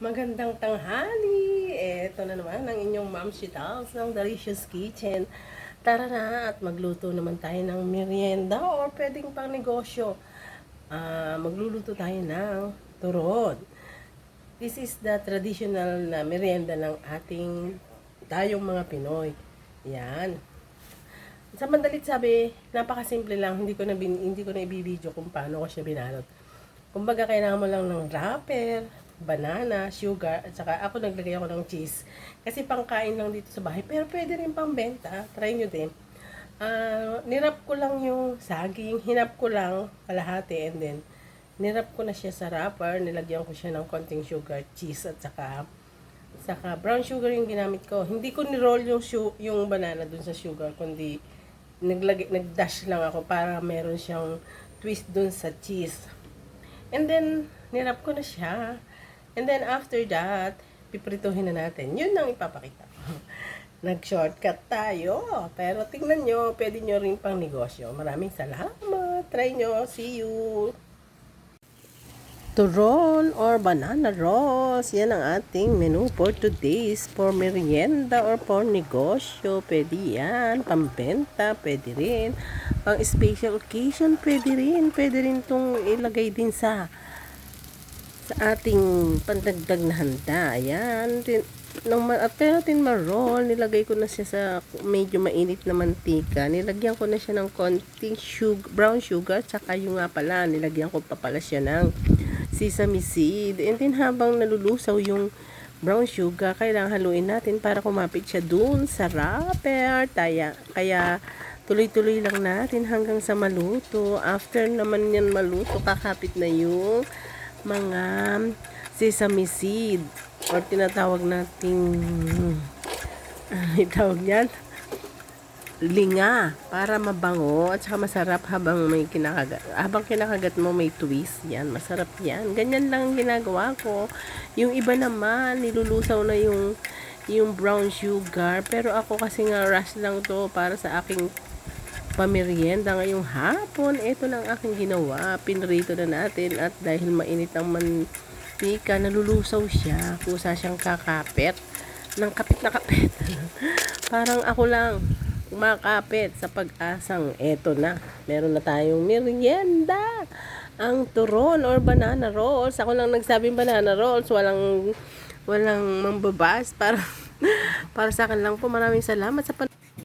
Magandang tanghali! Eto na naman ang inyong Ma'am Shitals ng Delicious Kitchen. Tara na at magluto naman tayo ng merienda o pwedeng pang negosyo. Magluluto tayo ng turon. This is the traditional na merienda ng tayong mga Pinoy. Yan. Sa mandalit sabi, napakasimple lang, hindi ko na ibibideo kung paano ko siya binalot. Kumbaga, kailangan mo lang ng wrapper, banana, sugar, at saka ako naglagay ako ng cheese. Kasi pangkain lang dito sa bahay, pero pwede rin pang benta. Try nyo din. Nirap ko lang yung saging, hinap ko lang kalahati, and then nirap ko na siya sa wrapper, nilagyan ko siya ng konting sugar, cheese, at saka brown sugar yung ginamit ko. Hindi ko ni-roll yung banana dun sa sugar, kundi nag-dash lang ako para meron siyang twist dun sa cheese. And then, nirap ko na siya. And then, after that, piprituhin na natin. Yun ang ipapakita ko. Nag-shortcut tayo. Pero tingnan nyo, pwede nyo rin pang negosyo. Maraming salamat. Try nyo. See you. Turon or banana rolls. Yan ang ating menu for today's. For merienda or for negosyo. Pwede yan. Pambenta. Pwede rin. Pang special occasion. Pwede rin. Pwede rin itong ilagay din sa ating pandagdag na handa. Ayan. After natin ma-roll, nilagay ko na siya sa medyo mainit na mantika. Nilagyan ko na siya ng konting brown sugar. Tsaka yung nga pala, nilagyan ko pa pala siya ng sesame seed. And then habang nalulusaw yung brown sugar, kailangan haluin natin para kumapit siya dun sa wrapper. Kaya tuloy-tuloy lang natin hanggang sa maluto. After naman yan maluto, kakapit na yung mga sesame seed or tinatawag nating itawag yan linga, para mabango at saka masarap habang kinakagat mo may twist. Yan, masarap yan. Ganyan lang ginagawa ko. Yung iba naman nilulusaw na yung brown sugar, pero ako kasi nga rush lang to para sa aking pamerienda ngayong hapon. Ito lang aking ginawa. Pinrito na natin at dahil mainit ang mantika, nalulusaw siya. Kusa siyang kakapit. Ng kapit na kapit. Parang ako lang kumakapit sa pag-asang eto na. Meron na tayong merienda. Ang turon or banana rolls. Ako lang nagsabing banana rolls. Walang mambabas. Para sa akin lang po. Maraming salamat sa